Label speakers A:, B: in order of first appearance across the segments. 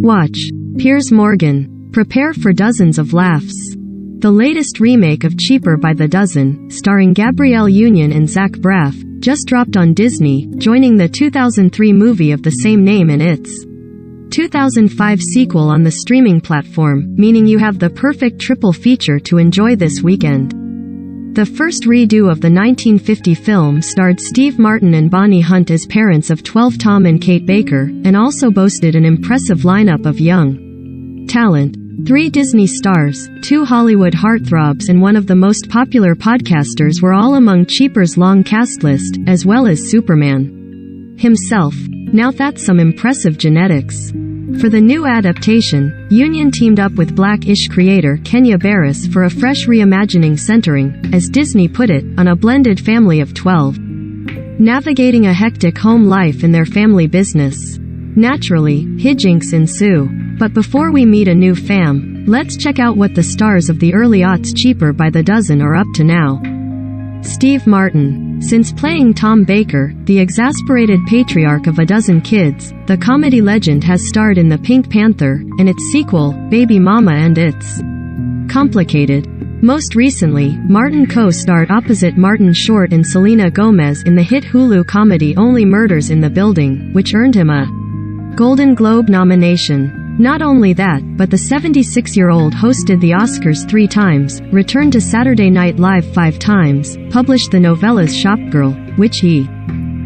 A: Watch Piers Morgan. Prepare for dozens of laughs. The latest remake of Cheaper by the Dozen, starring Gabrielle Union and Zach Braff, just dropped on Disney, joining the 2003 movie of the same name and its 2005 sequel on the streaming platform, meaning you have the perfect triple feature to enjoy this weekend. The first redo of the 1950 film starred Steve Martin and Bonnie Hunt as parents of 12 Tom and Kate Baker, and also boasted an impressive lineup of young talent. 3 Disney stars, 2 Hollywood heartthrobs and one of the most popular podcasters were all among Cheaper's long cast list, as well as Superman himself. Now that's some impressive genetics. For the new adaptation, Union teamed up with Black-ish creator Kenya Barris for a fresh reimagining centering, as Disney put it, on a blended family of 12. Navigating a hectic home life in their family business. Naturally, hijinks ensue. But before we meet a new fam, let's check out what the stars of the early aughts Cheaper by the Dozen are up to now. Steve Martin. Since playing Tom Baker, the exasperated patriarch of a dozen kids, the comedy legend has starred in The Pink Panther, and its sequel, Baby Mama and It's Complicated. Most recently, Martin co-starred opposite Martin Short and Selena Gomez in the hit Hulu comedy Only Murders in the Building, which earned him a Golden Globe nomination. Not only that, but the 76-year-old hosted the Oscars 3 times, returned to Saturday Night Live 5 times, published the novellas Shopgirl, which he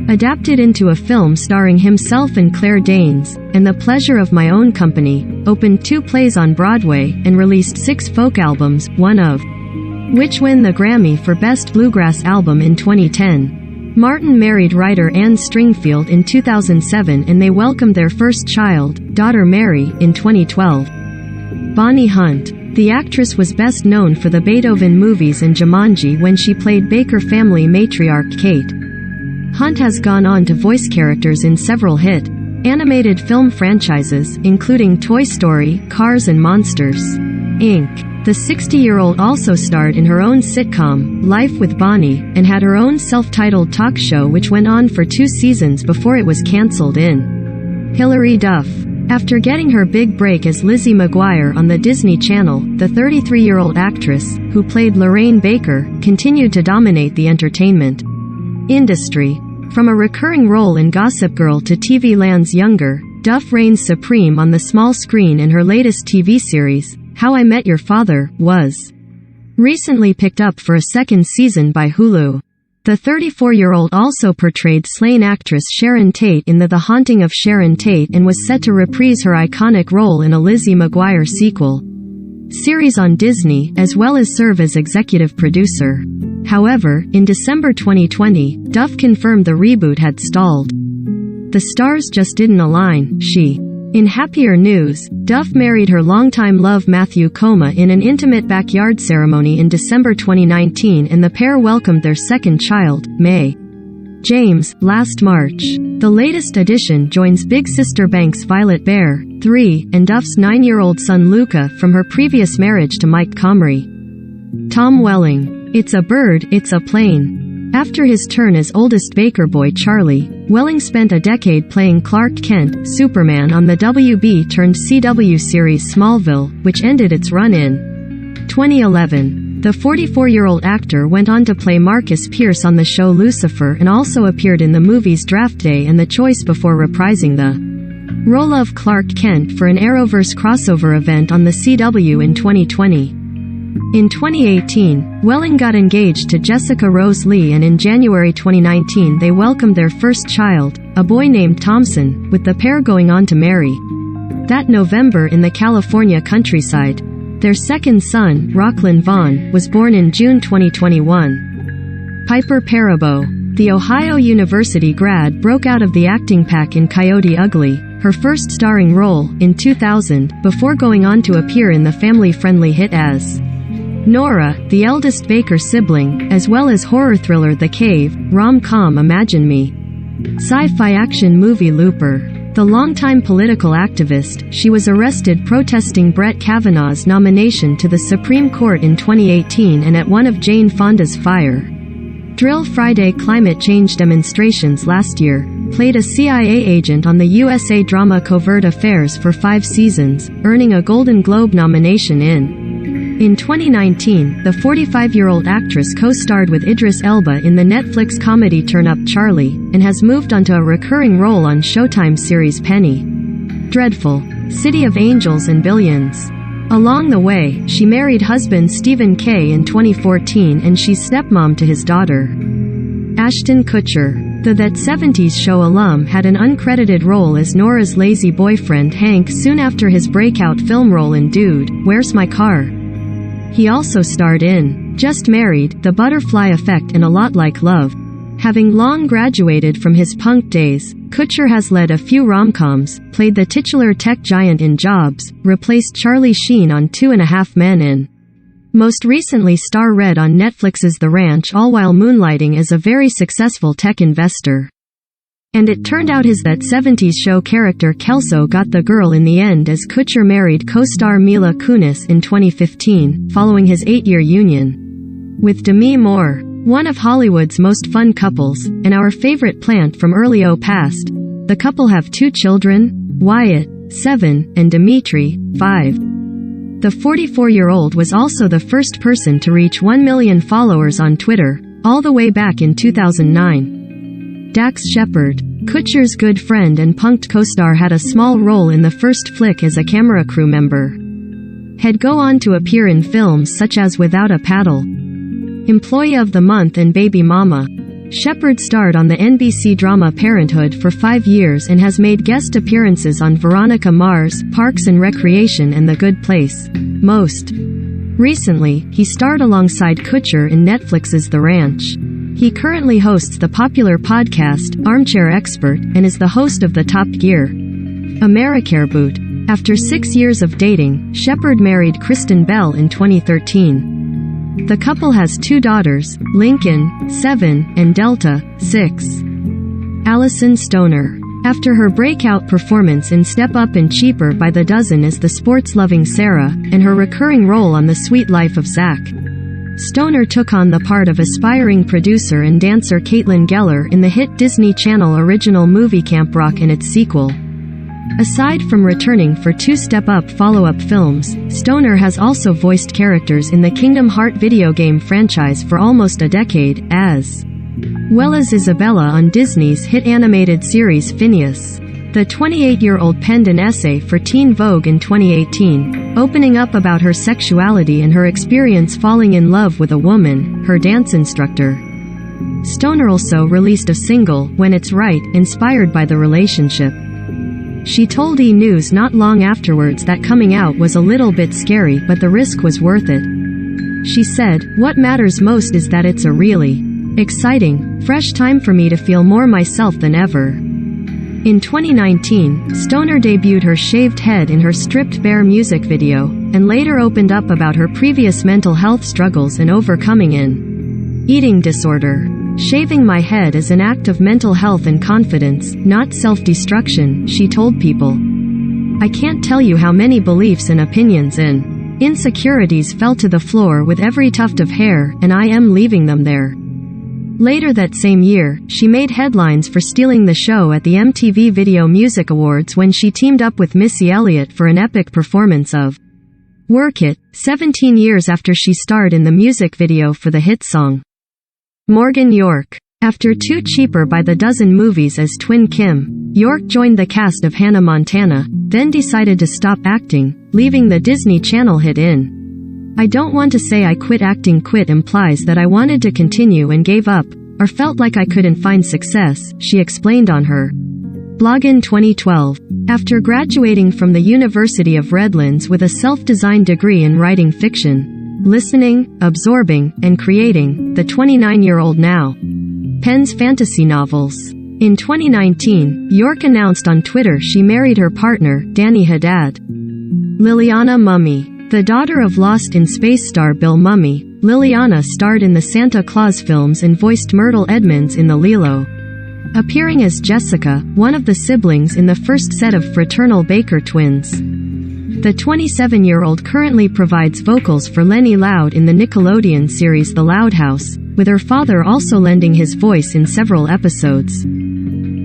A: adapted into a film starring himself and Claire Danes, and The Pleasure of My Own Company, opened 2 plays on Broadway, and released 6 folk albums, one of which won the Grammy for Best Bluegrass Album in 2010. Martin married writer Anne Stringfield in 2007 and they welcomed their first child, daughter Mary, in 2012. Bonnie Hunt. The actress was best known for the Beethoven movies and Jumanji when she played Baker family matriarch Kate. Hunt has gone on to voice characters in several hit animated film franchises, including Toy Story, Cars and Monsters, Inc. The 60-year-old also starred in her own sitcom, Life with Bonnie, and had her own self-titled talk show which went on for 2 seasons before it was cancelled in. Hilary Duff. After getting her big break as Lizzie McGuire on the Disney Channel, the 33-year-old actress, who played Lorraine Baker, continued to dominate the entertainment industry. From a recurring role in Gossip Girl to TV Land's Younger, Duff reigns supreme on the small screen in her latest TV series, How I Met Your Father, was recently picked up for a 2nd season by Hulu. The 34-year-old also portrayed slain actress Sharon Tate in The Haunting of Sharon Tate and was set to reprise her iconic role in a Lizzie McGuire sequel series on Disney, as well as serve as executive producer. However, in December 2020, Duff confirmed the reboot had stalled. The stars just didn't align, In happier news, Duff married her longtime love Matthew Coma in an intimate backyard ceremony in December 2019 and the pair welcomed their 2nd child, May James, last March. The latest addition joins big sister Banks' Violet Bear, 3, and Duff's 9-year-old son Luca from her previous marriage to Mike Comrie. Tom Welling. It's a bird, it's a plane. After his turn as oldest Baker boy Charlie, Welling spent a decade playing Clark Kent, Superman on the WB-turned-CW series Smallville, which ended its run in 2011. The 44-year-old actor went on to play Marcus Pierce on the show Lucifer and also appeared in the movies Draft Day and The Choice before reprising the role of Clark Kent for an Arrowverse crossover event on the CW in 2020. In 2018, Welling got engaged to Jessica Rose Lee and in January 2019 they welcomed their first child, a boy named Thompson, with the pair going on to marry that November in the California countryside. Their 2nd son, Rocklin Vaughn, was born in June 2021. Piper Perabo. The Ohio University grad broke out of the acting pack in Coyote Ugly, her first starring role, in 2000, before going on to appear in the family-friendly hit as Nora, the eldest Baker sibling, as well as horror thriller The Cave, rom-com Imagine Me, sci-fi action movie Looper. The longtime political activist, she was arrested protesting Brett Kavanaugh's nomination to the Supreme Court in 2018 and at one of Jane Fonda's Fire Drill Friday climate change demonstrations last year. played a CIA agent on the USA drama Covert Affairs for 5 seasons, earning a Golden Globe nomination in 2019, the 45-year-old actress co-starred with Idris Elba in the Netflix comedy Turn Up Charlie, and has moved onto a recurring role on Showtime series Penny Dreadful, City of Angels and Billions. Along the way, she married husband Stephen Kay in 2014 and she's stepmom to his daughter. Ashton Kutcher, the That 70s Show alum, had an uncredited role as Nora's lazy boyfriend Hank soon after his breakout film role in Dude, Where's My Car? He also starred in Just Married, The Butterfly Effect and A Lot Like Love. Having long graduated from his punk days, Kutcher has led a few rom-coms, played the titular tech giant in Jobs, replaced Charlie Sheen on 2.5 Men and most recently star-read on Netflix's The Ranch, all while moonlighting as a very successful tech investor. And it turned out his That 70s Show character Kelso got the girl in the end, as Kutcher married co-star Mila Kunis in 2015, following his 8-year union with Demi Moore, one of Hollywood's most fun couples, and our favorite plant from early past. The couple have 2 children, Wyatt, 7, and Dimitri, 5. The 44-year-old was also the first person to reach 1 million followers on Twitter, all the way back in 2009. Dax Shepard, Kutcher's good friend and Punk'd co-star, had a small role in the first flick as a camera crew member. He'd go on to appear in films such as Without a Paddle, Employee of the Month and Baby Mama. Shepard starred on the NBC drama Parenthood for 5 years and has made guest appearances on Veronica Mars, Parks and Recreation and The Good Place. Most recently, he starred alongside Kutcher in Netflix's The Ranch. He currently hosts the popular podcast, Armchair Expert, and is the host of the Top Gear AmeriCare Boot. After 6 years of dating, Shepard married Kristen Bell in 2013. The couple has 2 daughters, Lincoln, 7, and Delta, 6. Allison Stoner. After her breakout performance in Step Up and Cheaper by the Dozen as the sports-loving Sarah, and her recurring role on The Sweet Life of Zack, Stoner took on the part of aspiring producer and dancer Caitlin Geller in the hit Disney Channel original movie Camp Rock and its sequel. Aside from returning for 2 Step Up follow-up films, Stoner has also voiced characters in the Kingdom Hearts video game franchise for almost a decade, as well as Isabella on Disney's hit animated series Phineas. The 28-year-old penned an essay for Teen Vogue in 2018, opening up about her sexuality and her experience falling in love with a woman, her dance instructor. Stoner also released a single, When It's Right, inspired by the relationship. She told E! News not long afterwards that coming out was a little bit scary, but the risk was worth it. She said, "What matters most is that it's a really exciting, fresh time for me to feel more myself than ever." In 2019, Stoner debuted her shaved head in her Stripped Bare music video, and later opened up about her previous mental health struggles and overcoming an eating disorder. "Shaving my head is an act of mental health and confidence, not self-destruction," she told People. "I can't tell you how many beliefs and opinions and insecurities fell to the floor with every tuft of hair, and I am leaving them there." Later that same year, she made headlines for stealing the show at the MTV Video Music Awards when she teamed up with Missy Elliott for an epic performance of Work It, 17 years after she starred in the music video for the hit song. Morgan York. After 2 Cheaper by the Dozen movies as Twin Kim, York joined the cast of Hannah Montana, then decided to stop acting, leaving the Disney Channel hit in. "I don't want to say I quit acting. Quit implies that I wanted to continue and gave up, or felt like I couldn't find success," she explained on her blog in 2012. After graduating from the University of Redlands with a self-designed degree in writing fiction, listening, absorbing, and creating, the 29-year-old now pens fantasy novels. In 2019, York announced on Twitter she married her partner, Danny Haddad. Liliana Mummy. The daughter of Lost in Space star Bill Mummy, Liliana starred in the Santa Claus films and voiced Myrtle Edmonds in the Lilo, appearing as Jessica, one of the siblings in the first set of fraternal Baker twins. The 27-year-old currently provides vocals for Lenny Loud in the Nickelodeon series The Loud House, with her father also lending his voice in several episodes.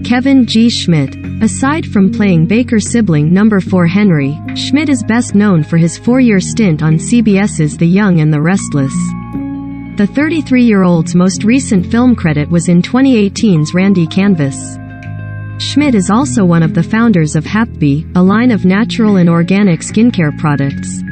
A: Kevin G. Schmidt. Aside from playing Baker sibling number 4 Henry, Schmidt is best known for his 4-year stint on CBS's The Young and the Restless. The 33-year-old's most recent film credit was in 2018's Randy Canvas. Schmidt is also one of the founders of Hapbee, a line of natural and organic skincare products.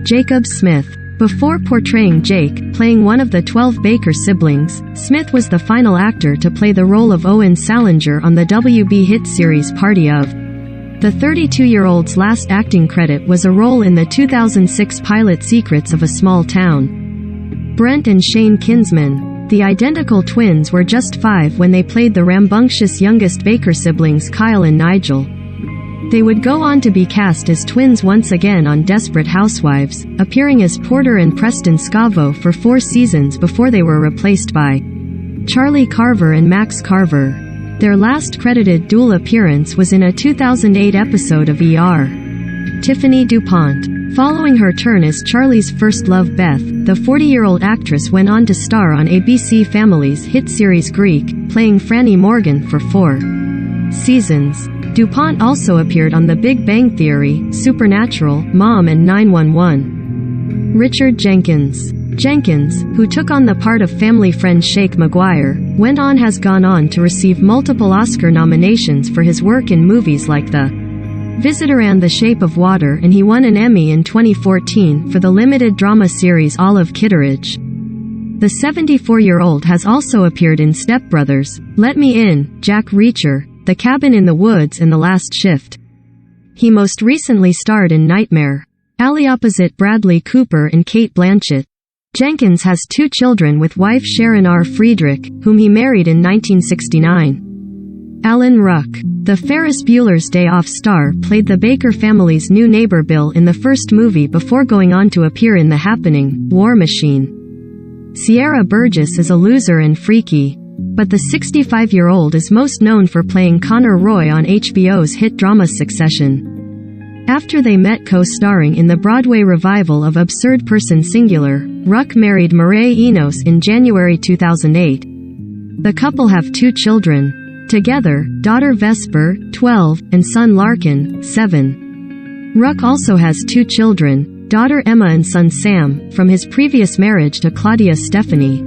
A: Jacob Smith. Before portraying Jake, playing one of the 12 Baker siblings, Smith was the final actor to play the role of Owen Salinger on the WB hit series Party of. The 32-year-old's last acting credit was a role in the 2006 pilot Secrets of a Small Town. Brent and Shane Kinsman. The identical twins were just 5 when they played the rambunctious youngest Baker siblings Kyle and Nigel. They would go on to be cast as twins once again on Desperate Housewives, appearing as Porter and Preston Scavo for 4 seasons before they were replaced by Charlie Carver and Max Carver. Their last credited dual appearance was in a 2008 episode of ER. Tiffany DuPont. Following her turn as Charlie's first love Beth, the 40-year-old actress went on to star on ABC Family's hit series Greek, playing Franny Morgan for 4 seasons. DuPont also appeared on The Big Bang Theory, Supernatural, Mom and 911. Richard Jenkins. Jenkins, who took on the part of family friend Shake McGuire, has gone on to receive multiple Oscar nominations for his work in movies like The Visitor and The Shape of Water, and he won an Emmy in 2014 for the limited drama series Olive Kitteridge. The 74-year-old has also appeared in Step Brothers, Let Me In, Jack Reacher, The Cabin in the Woods and The Last Shift. He most recently starred in Nightmare Alley opposite Bradley Cooper and Cate Blanchett. Jenkins has 2 children with wife Sharon R. Friedrich, whom he married in 1969. Alan Ruck. The Ferris Bueller's Day Off star played the Baker family's new neighbor Bill in the first movie before going on to appear in The Happening, War Machine. Sierra Burgess is a loser and freaky, but the 65-year-old is most known for playing Connor Roy on HBO's hit drama Succession. After they met co-starring in the Broadway revival of Absurd Person Singular, Ruck married Mireille Enos in January 2008. The couple have 2 children together, daughter Vesper, 12, and son Larkin, 7. Ruck also has 2 children, daughter Emma and son Sam, from his previous marriage to Claudia Stephanie.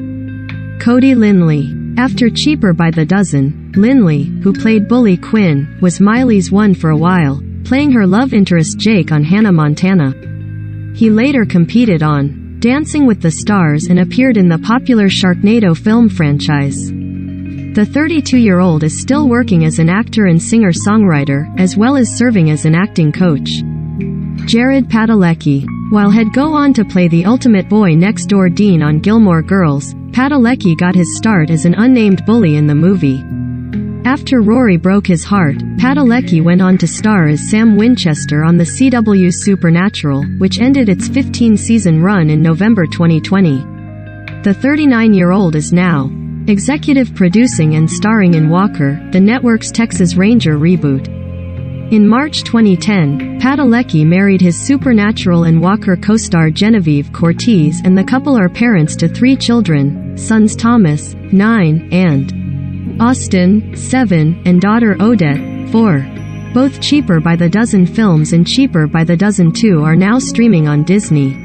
A: Cody Lindley. After Cheaper by the Dozen, Lindley, who played Bully Quinn, was Miley's one for a while, playing her love interest Jake on Hannah Montana. He later competed on Dancing with the Stars and appeared in the popular Sharknado film franchise. The 32-year-old is still working as an actor and singer-songwriter, as well as serving as an acting coach. Jared Padalecki. While he'd go on to play the ultimate boy next door Dean on Gilmore Girls, Padalecki got his start as an unnamed bully in the movie. After Rory broke his heart, Padalecki went on to star as Sam Winchester on the CW's Supernatural, which ended its 15-season run in November 2020. The 39-year-old is now executive producing and starring in Walker, the network's Texas Ranger reboot. In March 2010, Padalecki married his Supernatural and Walker co-star Genevieve Cortez, and the couple are parents to 3 children, sons Thomas, 9, and Austin, 7, and daughter Odette, 4. Both Cheaper by the Dozen films and Cheaper by the Dozen 2 are now streaming on Disney.